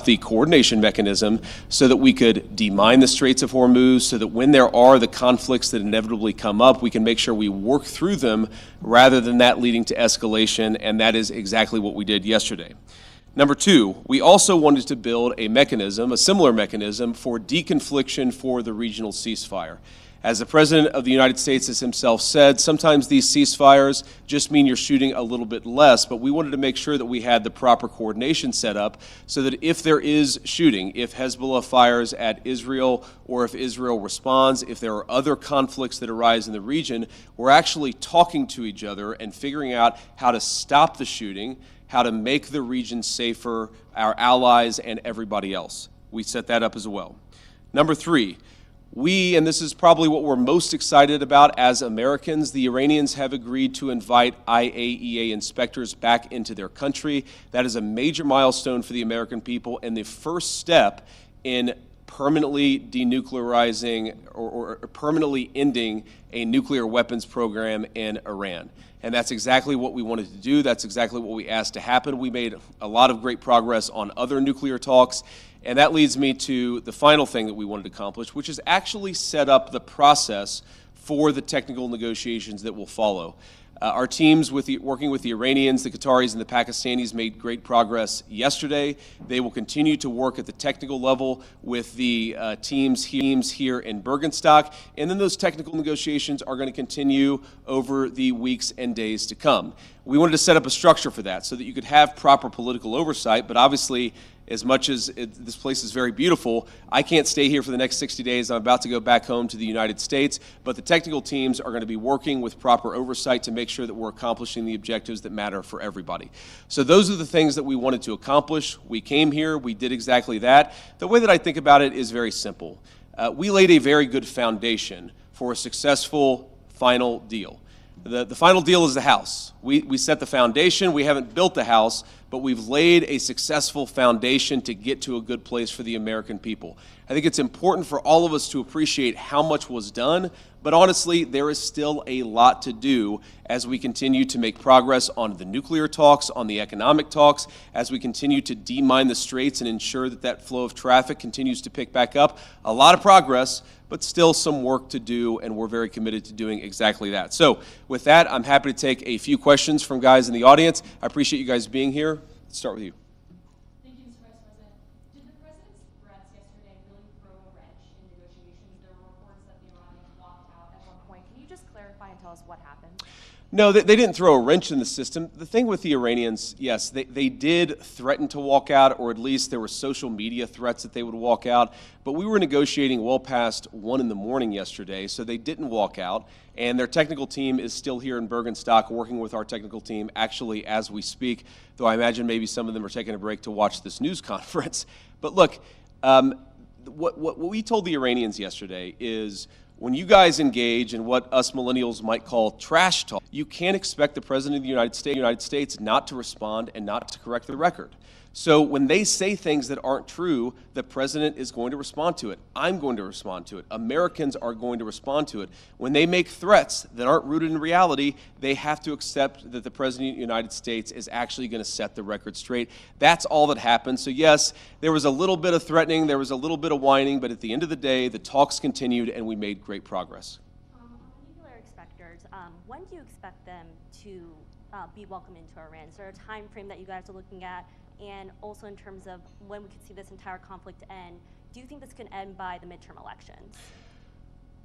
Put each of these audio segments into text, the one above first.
the coordination mechanism so that we could demine the Straits of Hormuz, so that when there are the conflicts that inevitably come up, we can make sure we work through them rather than that leading to escalation, and that is exactly what we did yesterday. Number two, we also wanted to build a mechanism, a similar mechanism, for deconfliction for the regional ceasefire. As the President of the United States has himself said, sometimes these ceasefires just mean you're shooting a little bit less, but we wanted to make sure that we had the proper coordination set up so that if there is shooting, if Hezbollah fires at Israel or if Israel responds, if there are other conflicts that arise in the region, we're actually talking to each other and figuring out how to stop the shooting, how to make the region safer, our allies and everybody else. We set that up as well. Number three, we, and this is probably what we're most excited about as Americans, the Iranians have agreed to invite IAEA inspectors back into their country. That is a major milestone for the American people and the first step in permanently denuclearizing or permanently ending a nuclear weapons program in Iran. And that's exactly what we wanted to do. That's exactly what we asked to happen. We made a lot of great progress on other nuclear talks. And that leads me to the final thing that we wanted to accomplish, which is actually set up the process for the technical negotiations that will follow. Our teams working with the Iranians, the Qataris, and the Pakistanis made great progress yesterday. They will continue to work at the technical level with the teams here in Bürgenstock, and then those technical negotiations are going to continue over the weeks and days to come. We wanted to set up a structure for that so that you could have proper political oversight, but obviously, as much as this place is very beautiful, I can't stay here for the next 60 days. I'm about to go back home to the United States, but the technical teams are going to be working with proper oversight to make sure that we're accomplishing the objectives that matter for everybody. So those are the things that we wanted to accomplish. We came here, we did exactly that. The way that I think about it is very simple. We laid a very good foundation for a successful final deal. The final deal is the house. We set the foundation. We haven't built the house, but we've laid a successful foundation to get to a good place for the American people. I think it's important for all of us to appreciate how much was done, but honestly, there is still a lot to do as we continue to make progress on the nuclear talks, on the economic talks, as we continue to demine the straits and ensure that that flow of traffic continues to pick back up. A lot of progress, but still some work to do, and we're very committed to doing exactly that. So with that, I'm happy to take a few questions from guys in the audience. I appreciate you guys being here. Let's start with you. Thank you, Mr. Vice President. Did the President's threats yesterday really throw a wrench in negotiations? There were reports that the Iranians walked out at one point. Can you just clarify and tell us what happened? No, they didn't throw a wrench in the system. The thing with the Iranians, yes, they did threaten to walk out, or at least there were social media threats that they would walk out. But we were negotiating well past 1 in the morning yesterday, so they didn't walk out. And their technical team is still here in Bürgenstock working with our technical team actually as we speak, though I imagine maybe some of them are taking a break to watch this news conference. But look, what we told the Iranians yesterday is, when you guys engage in what us millennials might call trash talk, you can't expect the President of the United States not to respond and not to correct the record. So when they say things that aren't true, the President is going to respond to it. I'm going to respond to it. Americans are going to respond to it. When they make threats that aren't rooted in reality, they have to accept that the President of the United States is actually going to set the record straight. That's all that happened. So yes, there was a little bit of threatening, there was a little bit of whining, but at the end of the day, the talks continued and we made great progress. On nuclear inspectors, when do you expect them to be welcomed into Iran? Is there a time frame that you guys are looking at? And also in terms of when we could see this entire conflict end, do you think this can end by the midterm elections?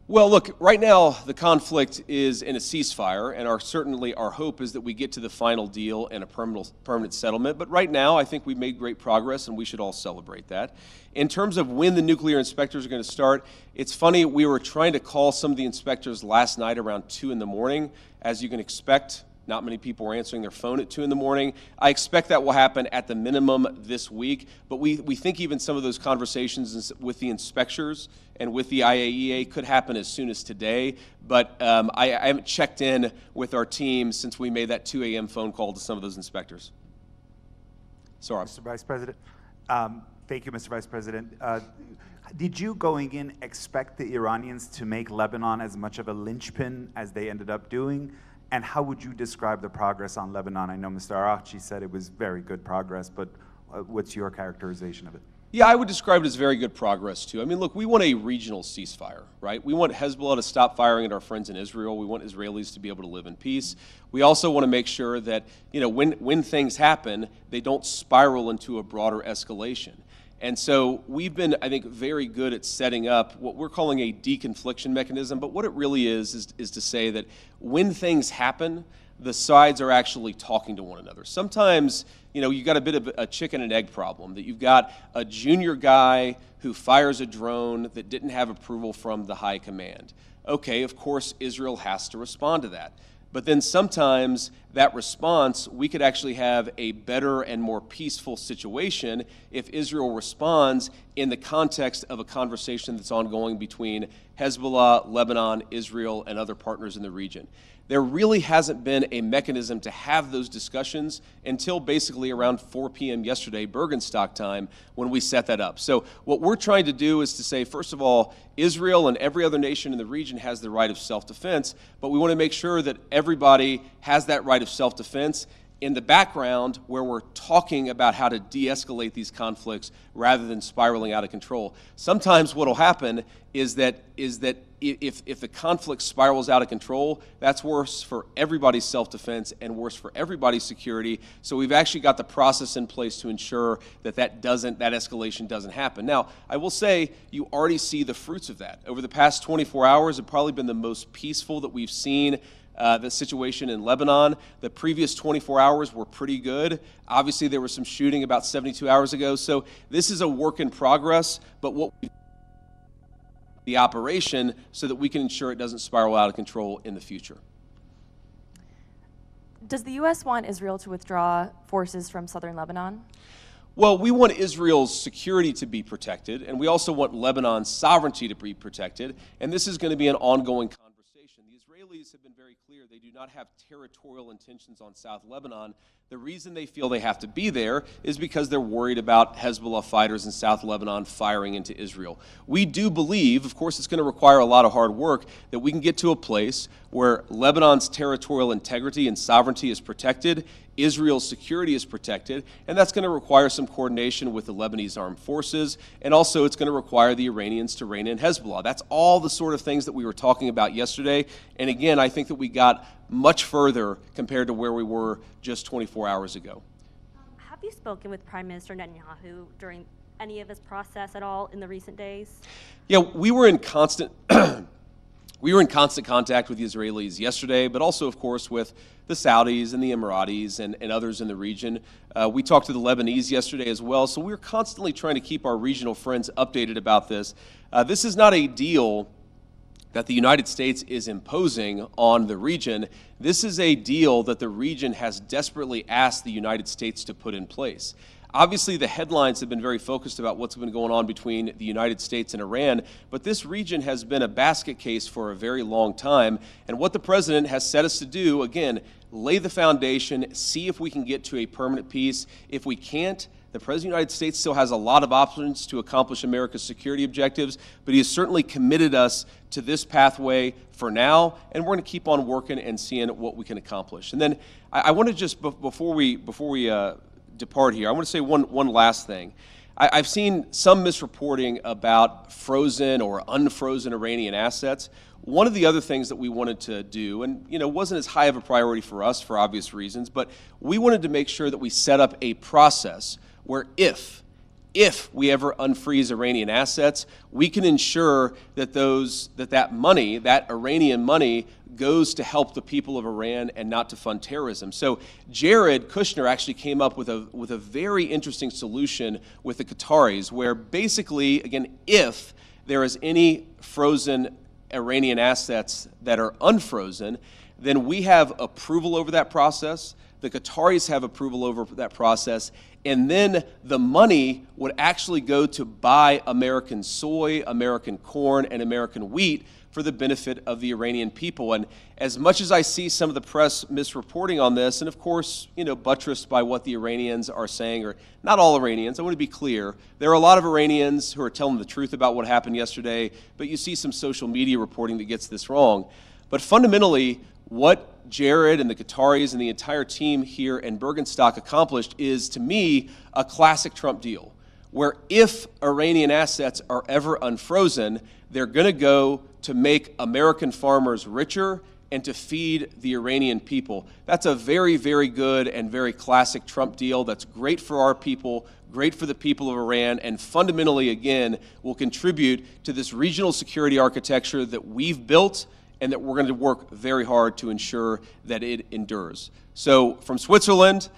Well, look, right now the conflict is in a ceasefire, and certainly our hope is that we get to the final deal and a permanent settlement. But right now, I think we've made great progress, and we should all celebrate that. In terms of when the nuclear inspectors are going to start, it's funny, we were trying to call some of the inspectors last night around 2 in the morning. As you can expect, not many people were answering their phone at 2 in the morning. I expect that will happen at the minimum this week, but we think even some of those conversations with the inspectors and with the IAEA could happen as soon as today, but I haven't checked in with our team since we made that 2 a.m. phone call to some of those inspectors. Sorry. Mr. Vice President, thank you, Mr. Vice President. Did you, going in, expect the Iranians to make Lebanon as much of a linchpin as they ended up doing? And how would you describe the progress on Lebanon? I know Mr. Araghchi said it was very good progress, but What's your characterization of it? Yeah, I would describe it as very good progress, too. I mean, look, we want a regional ceasefire, right? We want Hezbollah to stop firing at our friends in Israel. We want Israelis to be able to live in peace. We also want to make sure that, when things happen, they don't spiral into a broader escalation. And so we've been, I think, very good at setting up what we're calling a deconfliction mechanism. But what it really is to say that when things happen, the sides are actually talking to one another. Sometimes, you've got a bit of a chicken and egg problem, that you've got a junior guy who fires a drone that didn't have approval from the high command. Okay, of course, Israel has to respond to that. But then sometimes that response, we could actually have a better and more peaceful situation if Israel responds in the context of a conversation that's ongoing between Hezbollah, Lebanon, Israel, and other partners in the region. There really hasn't been a mechanism to have those discussions until basically around 4 p.m. yesterday, Bürgenstock time, when we set that up. So what we're trying to do is to say, first of all, Israel and every other nation in the region has the right of self-defense, but we want to make sure that everybody has that right of self-defense in the background where we're talking about how to de-escalate these conflicts rather than spiraling out of control. Sometimes what will happen is that if the conflict spirals out of control, that's worse for everybody's self-defense and worse for everybody's security. So we've actually got the process in place to ensure that that escalation doesn't happen. Now, I will say you already see the fruits of that. Over the past 24 hours have probably been the most peaceful that we've seen the situation in Lebanon. The previous 24 hours were pretty good. Obviously, there was some shooting about 72 hours ago. So this is a work in progress, but the operation so that we can ensure it doesn't spiral out of control in the future. Does the U.S. want Israel to withdraw forces from southern Lebanon? Well, we want Israel's security to be protected, and we also want Lebanon's sovereignty to be protected, and this is going to be an ongoing conversation. The Israelis have been very clear they do not have territorial intentions on South Lebanon. The reason they feel they have to be there is because they're worried about Hezbollah fighters in South Lebanon firing into Israel. We do believe, of course it's going to require a lot of hard work, that we can get to a place where Lebanon's territorial integrity and sovereignty is protected, Israel's security is protected, and that's going to require some coordination with the Lebanese armed forces, and also it's going to require the Iranians to rein in Hezbollah. That's all the sort of things that we were talking about yesterday, and again, I think that we got much further compared to where we were just 24 hours ago. Have you spoken with Prime Minister Netanyahu during any of this process at all in the recent days? Yeah, we were in constant contact with the Israelis yesterday, but also, of course, with the Saudis and the Emiratis and others in the region. We talked to the Lebanese yesterday as well, so we're constantly trying to keep our regional friends updated about this. This is not a deal that the United States is imposing on the region. This is a deal that the region has desperately asked the United States to put in place. Obviously, the headlines have been very focused about what's been going on between the United States and Iran, but this region has been a basket case for a very long time, and what the president has set us to do, again, lay the foundation, see if we can get to a permanent peace. If we can't, the President of the United States still has a lot of options to accomplish America's security objectives, but he has certainly committed us to this pathway for now, and we're going to keep on working and seeing what we can accomplish. And then I want to just, before we depart here, I want to say one last thing. I've seen some misreporting about frozen or unfrozen Iranian assets. One of the other things that we wanted to do, and wasn't as high of a priority for us for obvious reasons, but we wanted to make sure that we set up a process where if we ever unfreeze Iranian assets, we can ensure that that money, that Iranian money, goes to help the people of Iran and not to fund terrorism. So Jared Kushner actually came up with a very interesting solution with the Qataris, where basically, again, if there is any frozen Iranian assets that are unfrozen, then we have approval over that process. The Qataris have approval over that process, and then the money would actually go to buy American soy, American corn, and American wheat for the benefit of the Iranian people. And as much as I see some of the press misreporting on this, and of course, buttressed by what the Iranians are saying, or not all Iranians, I want to be clear, there are a lot of Iranians who are telling the truth about what happened yesterday, but you see some social media reporting that gets this wrong. But fundamentally, what Jared and the Qataris and the entire team here in Bürgenstock accomplished is, to me, a classic Trump deal, where if Iranian assets are ever unfrozen, they're going to go to make American farmers richer and to feed the Iranian people. That's a very, very good and very classic Trump deal that's great for our people, great for the people of Iran, and fundamentally, again, will contribute to this regional security architecture that we've built and that we're going to work very hard to ensure that it endures. So from Switzerland,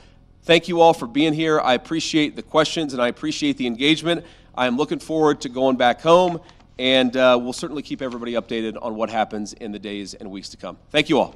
thank you all for being here. I appreciate the questions and I appreciate the engagement. I am looking forward to going back home, and we'll certainly keep everybody updated on what happens in the days and weeks to come. Thank you all.